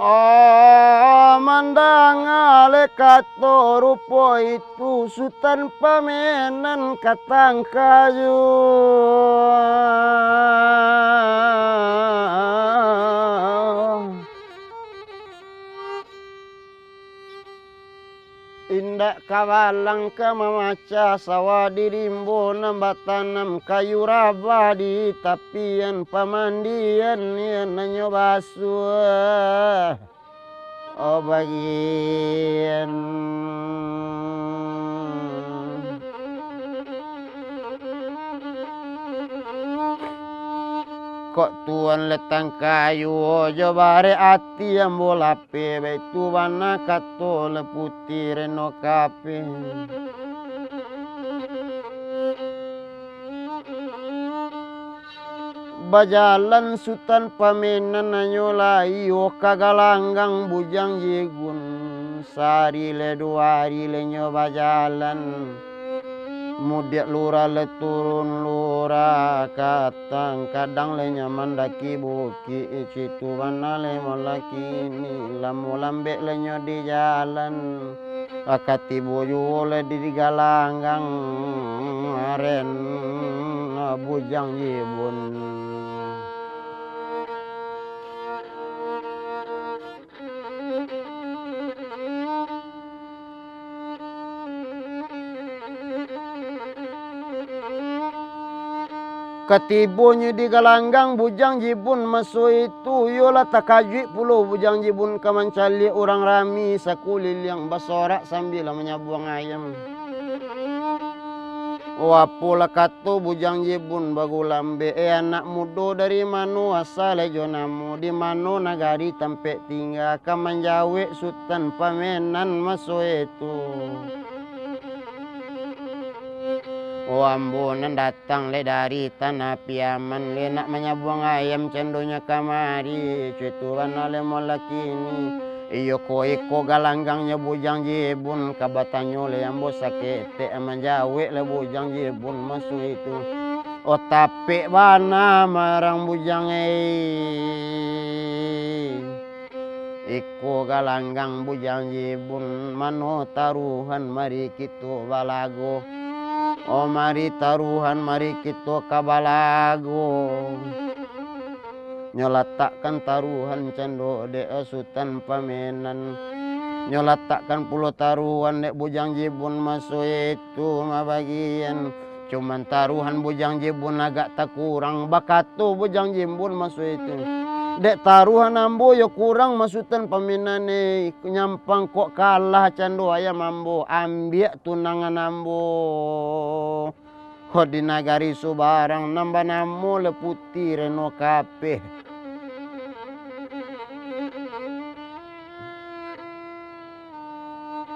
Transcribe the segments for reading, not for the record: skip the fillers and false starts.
Oh, mandang alekato rupo itu Sultan Pamenan Katang Kayu. Indak kawalang kemamaca sawah dirimbo nambatanam kayu raba di tapian pamandian yan nanyobasuh. Oh bagian kok tuan letang kayu ojo bare ati yang bolape betu wana kato leputi reno kape. Bajalan Sultan Pamenan nanyolai o kagalanggang bujang jegun sari le duari le nyo bajalan mudiak lura le turun lura katang kadang le nyaman daki buki citu mana le molaki ni lamu lambek le nyo di jalan akati boyo le di galanggang aren bujang jebun. Katibonyo di galanggang bujang jibun maso itu yola takajui pulau bujang jibun kamancali orang rami sakulil yang basorak sambil menyabuang ayam. Wapola kato bujang jibun bagulambe anak mudo dari mano asal jonamu di mano nagari tempe tinggal kamanjawe Sultan Pamenan maso itu. Ambunan datang le dari tanah piaman le nak menyabuang ayam cendonya kamari cuituan ale molakini iyo ko galanggangnya bujang jebun kabatanyo le ambo sakete manjawe le bujang jebun masu itu oh tapi bana marang bujang iko galanggang bujang jebun mano taruhan mari kitu balago. Oh mari taruhan mari kita kabalago nyolatakkan taruhan cendo de Sultan Pamenan nyolatakkan pulau taruhan dek bujang jebun masuk itu mabagian cuman taruhan bujang jebun agak tak kurang bakatu bujang jebun masuk itu dek taruhan ambo yo kurang Sultan Pamenan nyampang kok kalah cando ayam ambo ambiak tunangan ambo di nagari Subarang nambah namo le putih reno kape.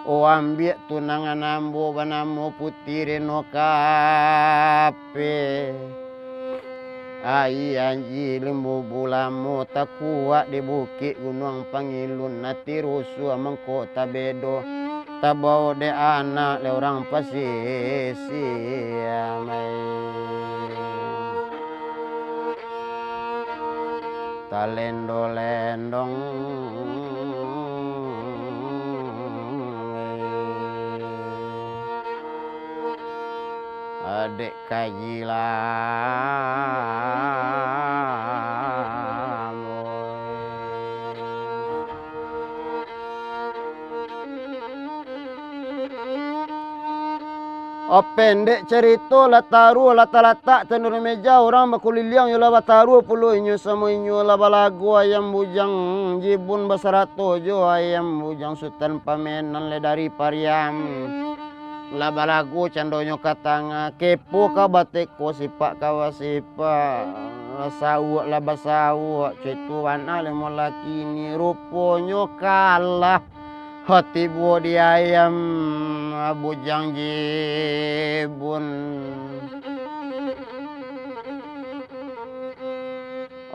O ambiak tunangan ambo banamo putih reno kape. Ai anji lembu bulamu tak kuat di bukit gunung Pangilun nati rusuh mengkota bedo tabau de anak le orang pasisi amai talendo lendong adik kajilah oh pendek cerita lah taruh lah talatak cendur meja orang bakuliliang yola bataruh puluh inyo sama inyo lah balagu ayam bujang jibun basarato jo ayam bujang Sultan Pamenan le dari Pariam lah balagu cendonyo katanga kepo ka bateko sipak kawasipa basawak lah basawak cetuan ale molakini ruponyo kalah hati buah di ayam bujang jebun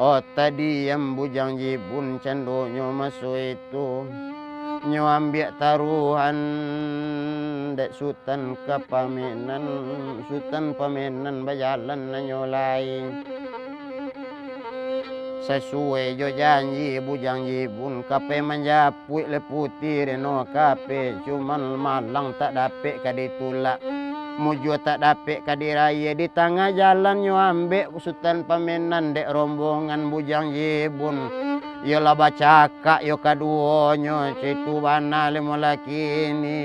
oh tadi yang bujang jebun cendonyo masuk itu nyo ambiak taruhan dek Sultan Pamenan Sultan Pamenan bajalan nanyo lain sesuai jo janji bujang jibun kape menjapui le putih reno kape cuman malang tak dapet kaditulak mujo tak dapet kadiraya di tengah jalan nyo ambek Sultan Pamenan dek rombongan bujang jibun yo lah bacakak yo kaduonyo citu bana le laki ni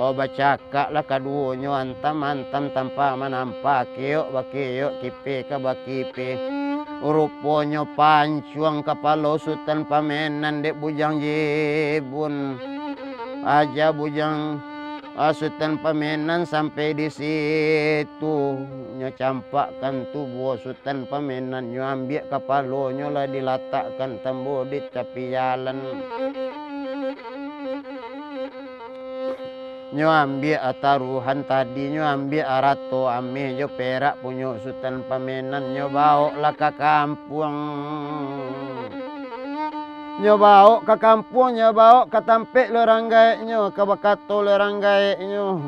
oh bacakak lah kaduonyo antam tanpa menampak yuk bakiyuk kipe ka bakipe ruponyo pancuang kapalo Sultan Pamenan dek bujang jibun aja bujang Sultan Pamenan sampai di situ nyo campakkan tubuh Sultan Pamenan nyo ambil kapalonyo lah diletakkan tambo di tepi jalan nyo ambil taruhan tadi nyo ambil arato ame jo perak punyo Sultan Pamenan nyo bawa lah ke kampung nyo bawa ke kampung nyo bawa ke tampek le ranggaek nyo ke bakato le ranggaek nyo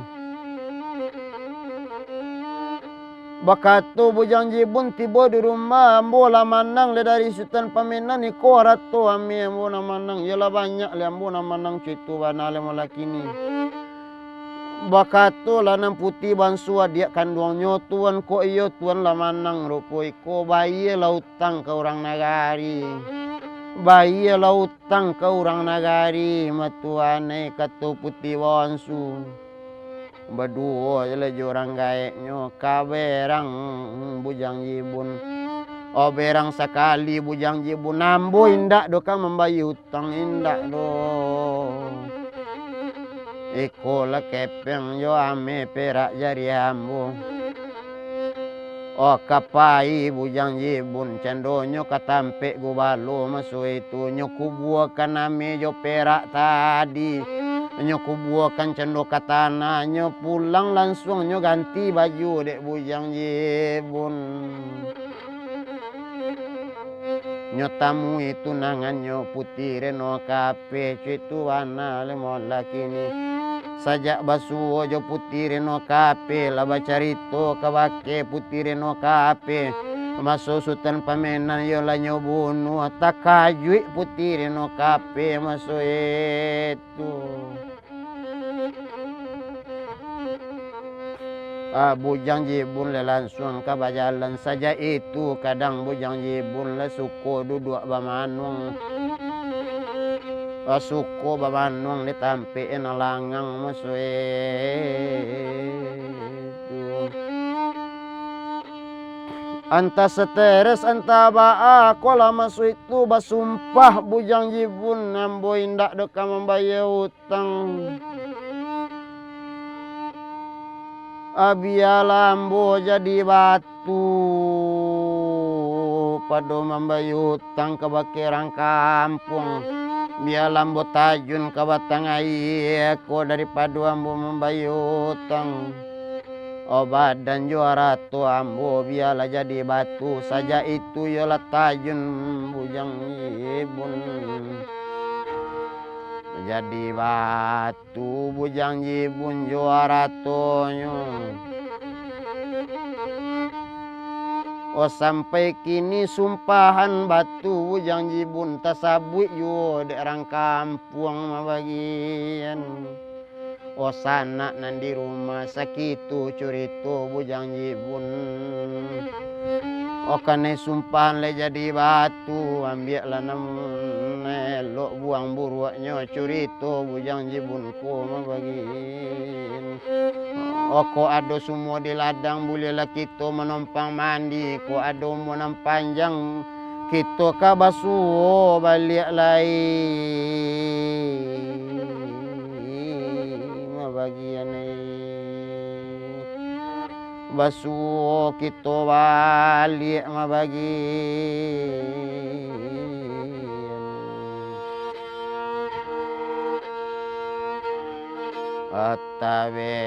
bakato bujang jibun tiba di rumah ambo lah manang le dari Sultan Pamenan iko arato ame ambo lah manang yalah banyak le ambo lah manang citu bana le malaki ni bakato lanang putih bansua dia kandungnya tuan ko iyo tuan lah manang rupo iko bayi lah utang ke orang nagari bayi lah utang ke orang nagari matuane katu putih bansu berdua je lah orang gaeknya kaberang bujang jibun oh berang sekali bujang jibun nambo indak do kan membayi utang indak do iko lah kepeng yo ame perak jari ambo oh kapai bujang jibun cendonyo katampek gubalo maso itu nyo kubuakan ame jo perak tadi nyo kubuakan cendo katana nyo pulang langsung nyo ganti baju dek bujang jibun nyo tamu itu nangannya putih reno kape citu wana le laki ni sajak basuo jo putih reno kape lah bacarito kabake putih reno kape masuk Sultan Pamenan yo lah nyo bunuh tak kajui putih reno kape masuk itu bujang jibun le langsung ke bajalan saja itu kadang bujang jibun le suko duduk bamanung suko bamanung ditampein langang masuk itu anta seteres anta baa kola masuk itu basumpah bujang jibun nambo indak deka membayar utang biarlah ambo jadi batu pado membayar utang ke bakirang kampung biarlah ambo tajun ke batang air ko daripada ambo membayar utang badan juara tu ambo biarlah jadi batu saja itu yolah tajun bujang jibun jadi batu bujang jibun juara tonyo sampai kini sumpahan batu bujang jibun tasabui yo dek orang kampung mabagian sana nan di rumah sakitu curito bujang jibun kane sumpahan le jadi batu ambillah nelok buang buruaknya curito bujang jibun ko mabagin ko ado semua di ladang bolehlah kita menumpang mandi ko ado monam panjang kita ka basuh balik lai mabagian basuh kita balik mabagian atabe